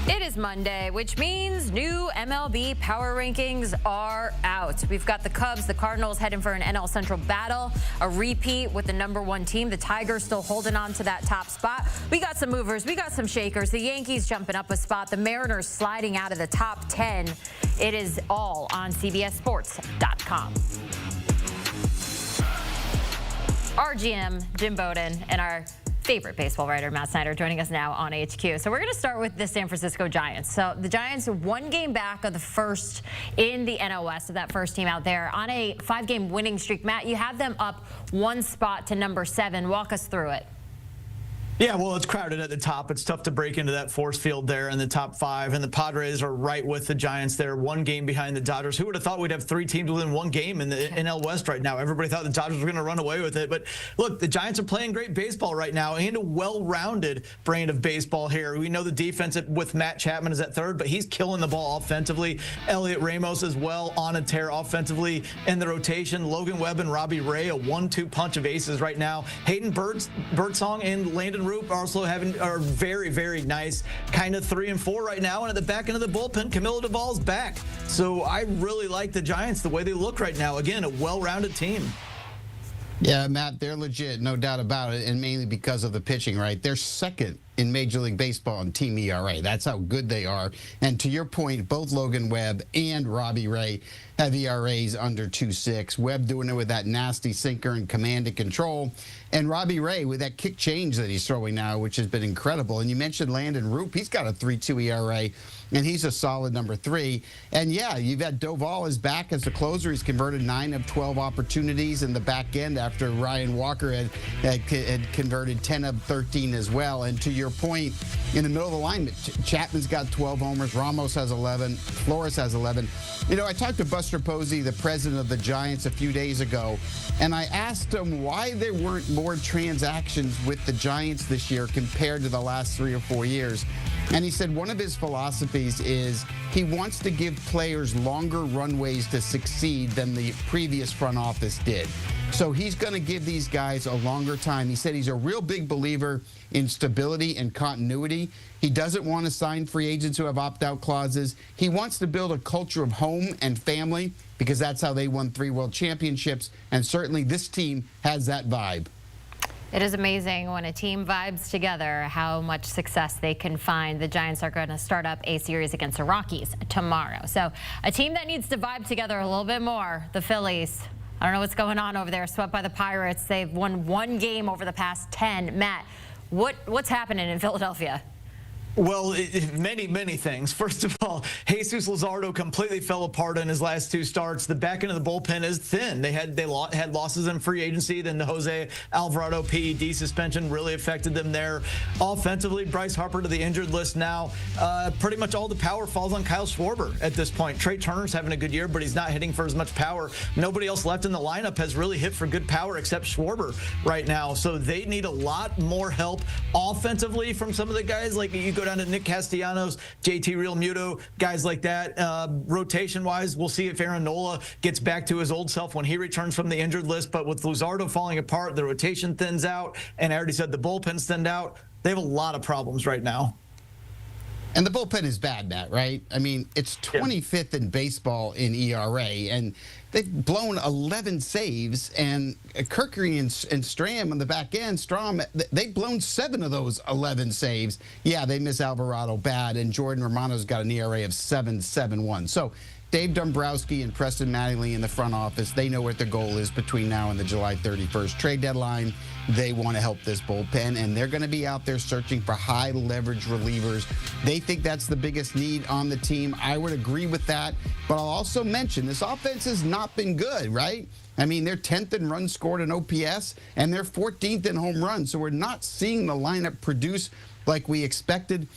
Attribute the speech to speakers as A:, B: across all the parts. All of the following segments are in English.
A: It is Monday, which means new MLB Power Rankings are out. We've got the Cubs, the Cardinals heading for an NL Central battle, a repeat with the #1 team. The Tigers still holding on to that top spot. We got some movers, we got some shakers. The Yankees jumping up a spot, the Mariners sliding out of the top 10. It is all on CBSSports.com. Our GM, Jim Bowden, and our favorite baseball writer, Matt Snyder, joining us now on HQ. So we're going to start with the San Francisco Giants. So the Giants are 1 game back of the first in the NL West, of that first team out there, on a 5-game winning streak. Matt, you have them up 1 spot to #7. Walk us through it.
B: Yeah, well, it's crowded at the top. It's tough to break into that force field there in the top 5. And the Padres are right with the Giants there, 1 game behind the Dodgers. Who would have thought we'd have 3 teams within 1 game in the NL West right now? Everybody thought the Dodgers were going to run away with it. But look, the Giants are playing great baseball right now and a well-rounded brand of baseball here. We know the defense with Matt Chapman is at third, but he's killing the ball offensively. Elliot Ramos as well on a tear offensively in the rotation. Logan Webb and Robbie Ray, a 1-2 punch of aces right now. Hayden Birdsong and Landon Roop are very, very nice, kind of 3 and 4 right now. And at the back end of the bullpen, Camilo Duvall's back. So I really like the Giants the way they look right now. Again, a well-rounded team.
C: Yeah, Matt, they're legit, no doubt about it, and mainly because of the pitching, right? They're second in Major League Baseball in team ERA. That's how good they are. And to your point, both Logan Webb and Robbie Ray have ERAs under 2.6. Webb doing it with that nasty sinker and command and control. And Robbie Ray with that kick change that he's throwing now, which has been incredible. And you mentioned Landon Roop. He's got a 3.2 ERA, and he's a solid #3. And, yeah, you've had Doval is back as the closer. He's converted 9 of 12 opportunities in the back end after Ryan Walker had converted 10 of 13 as well. And to your point, in the middle of the line, Chapman's got 12 homers. Ramos has 11. Flores has 11. You know, I talked to Buster Posey, the president of the Giants, a few days ago, and I asked him why there weren't more transactions with the Giants this year compared to the last 3 or 4 years. And he said one of his philosophies is he wants to give players longer runways to succeed than the previous front office did. So he's going to give these guys a longer time. He said he's a real big believer in stability and continuity. He doesn't want to sign free agents who have opt-out clauses. He wants to build a culture of home and family because that's how they won 3 world championships. And certainly this team has that vibe.
A: It is amazing when a team vibes together how much success they can find. The Giants are going to start up a series against the Rockies tomorrow. So a team that needs to vibe together a little bit more, the Phillies. I don't know what's going on over there. Swept by the Pirates. They've won 1 game over the past 10. Matt, what's happening in Philadelphia?
B: Well, many things. First of all, Jesus Luzardo completely fell apart in his last 2 starts. The back end of the bullpen is thin. They had losses in free agency. Then the Jose Alvarado PED suspension really affected them there. Offensively, Bryce Harper to the injured list now. Pretty much all the power falls on Kyle Schwarber at this point. Trey Turner's having a good year, but he's not hitting for as much power. Nobody else left in the lineup has really hit for good power except Schwarber right now. So they need a lot more help offensively from some of the guys. Like you go down to Nick Castellanos, JT Realmuto, guys like that. Rotation-wise, we'll see if Aaron Nola gets back to his old self when he returns from the injured list. But with Luzardo falling apart, the rotation thins out, and I already said the bullpen's thinned out. They have a lot of problems right now.
C: And the bullpen is bad, Matt, right? I mean, it's 25th in baseball in ERA, and they've blown 11 saves, and Kirkery and Stram on the back end, they've blown 7 of those 11 saves. Yeah, they miss Alvarado bad, and Jordan Romano's got an ERA of 7.71. So Dave Dombrowski and Preston Mattingly in the front office, they know what their goal is between now and the July 31st trade deadline. They want to help this bullpen, and they're going to be out there searching for high-leverage relievers. They think that's the biggest need on the team. I would agree with that, but I'll also mention this offense has not been good, right? I mean, they're 10th in runs scored in OPS, and they're 14th in home runs, so we're not seeing the lineup produce like we expected.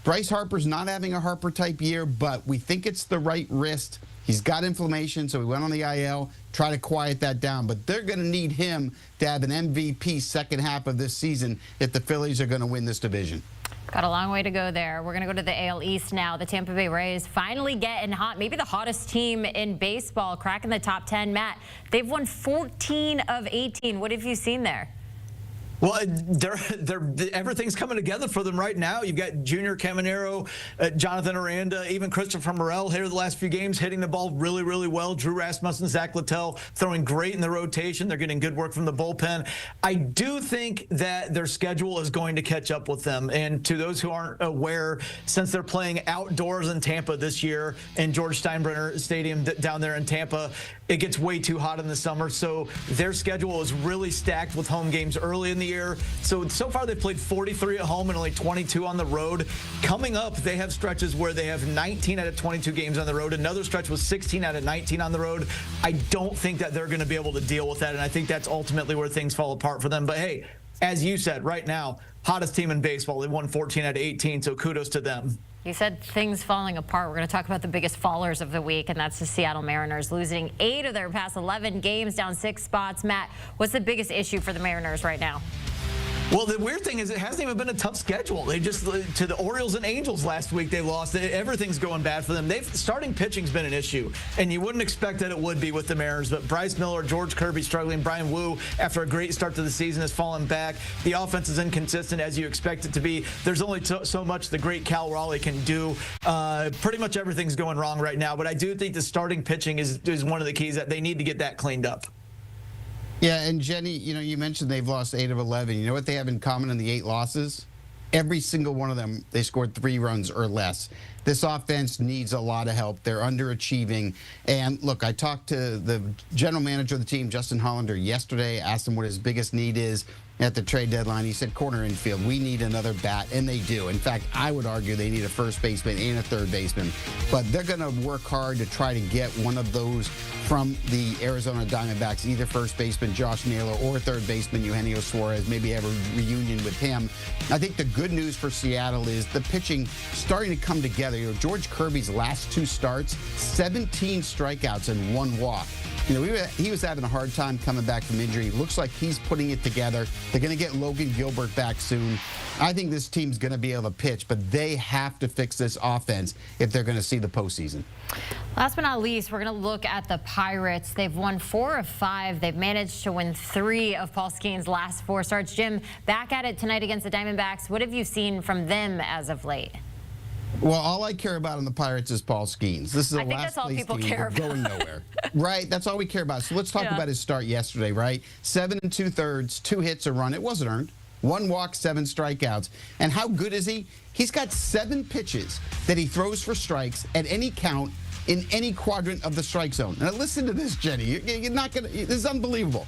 C: Bryce Harper's not having a Harper-type year, but we think it's the right wrist. He's got inflammation, so he went on the IL, try to quiet that down. But they're going to need him to have an MVP second half of this season if the Phillies are going to win this division.
A: Got a long way to go there. We're going to go to the AL East now. The Tampa Bay Rays finally getting hot. Maybe the hottest team in baseball, cracking the top 10. Matt, they've won 14 of 18. What have you seen there?
B: Well, everything's coming together for them right now. You've got Junior Caminero, Jonathan Aranda, even Christopher Morel here the last few games, hitting the ball really, really well. Drew Rasmussen, Zach Littell throwing great in the rotation. They're getting good work from the bullpen. I do think that their schedule is going to catch up with them. And to those who aren't aware, since they're playing outdoors in Tampa this year in George Steinbrenner Stadium down there in Tampa, it gets way too hot in the summer. So their schedule is really stacked with home games early in the year. So far they've played 43 at home and only 22 on the road. Coming up, they have stretches where they have 19 out of 22 games on the road. Another stretch was 16 out of 19 on the road. I don't think that they're going to be able to deal with that, and I think that's ultimately where things fall apart for them. But hey, as you said, right now, hottest team in baseball. They won 14 out of 18, so kudos to them.
A: You said things falling apart. We're going to talk about the biggest fallers of the week, and that's the Seattle Mariners, losing 8 of their past 11 games, down 6 spots. Matt, what's the biggest issue for the Mariners right now?
B: Well, the weird thing is it hasn't even been a tough schedule. They just, to the Orioles and Angels last week, they lost. Everything's going bad for them. Starting pitching's been an issue, and you wouldn't expect that it would be with the Mariners. But Bryce Miller, George Kirby struggling. Brian Wu, after a great start to the season, has fallen back. The offense is inconsistent as you expect it to be. There's only so much the great Cal Raleigh can do. Pretty much everything's going wrong right now. But I do think the starting pitching is one of the keys that they need to get that cleaned up.
C: Yeah, and Jenny, you mentioned they've lost 8 of 11. You know what they have in common in the 8 losses? Every single one of them, they scored 3 runs or less. This offense needs a lot of help. They're underachieving. And look, I talked to the general manager of the team, Justin Hollander, yesterday, asked him what his biggest need is at the trade deadline. He said corner infield. We need another bat, and they do. In fact, I would argue they need a first baseman and a third baseman. But they're going to work hard to try to get one of those from the Arizona Diamondbacks, either first baseman Josh Naylor or third baseman Eugenio Suarez, maybe have a reunion with him. I think the good news for Seattle is the pitching starting to come together. George Kirby's last 2 starts, 17 strikeouts and 1 walk. He was having a hard time coming back from injury. Looks like he's putting it together. They're going to get Logan Gilbert back soon. I think this team's going to be able to pitch, but they have to fix this offense if they're going to see the postseason.
A: Last but not least, we're going to look at the Pirates. They've won 4 of 5. They've managed to win 3 of Paul Skenes' last 4 starts. Jim, back at it tonight against the Diamondbacks. What have you seen from them as of late?
C: Well, all I care about on the Pirates is Paul Skenes. This is a last place team.
A: Care about.
C: Going nowhere. Right, that's all we care about. So let's talk about his start yesterday, right? 7 2/3, 2 hits, a run. It wasn't earned. 1 walk, 7 strikeouts. And how good is he? He's got 7 pitches that he throws for strikes at any count in any quadrant of the strike zone. Now listen to this, Jenny. You're not gonna. This is unbelievable.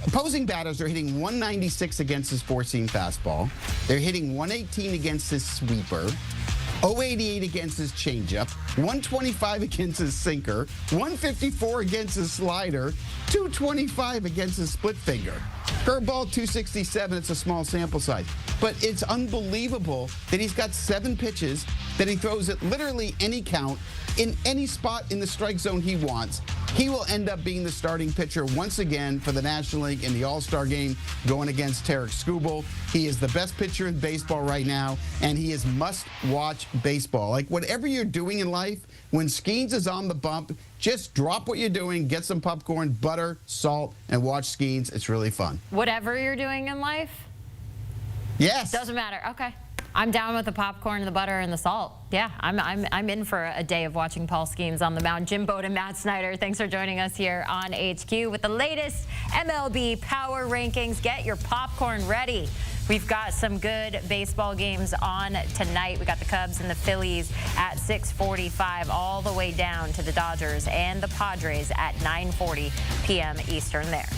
C: Opposing batters are hitting 196 against his 4-seam fastball. They're hitting 118 against his sweeper. 088 against his changeup, 125 against his sinker, 154 against his slider, 225 against his split finger. Curveball 267, it's a small sample size. But it's unbelievable that he's got 7 pitches that he throws at literally any count in any spot in the strike zone he wants. He will end up being the starting pitcher once again for the National League in the All-Star game going against Tarek Skubal. He is the best pitcher in baseball right now, and he is must-watch baseball. Like, whatever you're doing in life, when Skenes is on the bump, just drop what you're doing, get some popcorn, butter, salt, and watch Skenes. It's really fun.
A: Whatever you're doing in life?
C: Yes.
A: Doesn't matter. Okay. I'm down with the popcorn, the butter, and the salt. Yeah, I'm in for a day of watching Paul Skenes on the mound. Jim Bowden, Matt Snyder, thanks for joining us here on HQ with the latest MLB Power Rankings. Get your popcorn ready. We've got some good baseball games on tonight. We got the Cubs and the Phillies at 6:45, all the way down to the Dodgers and the Padres at 9:40 p.m. Eastern there.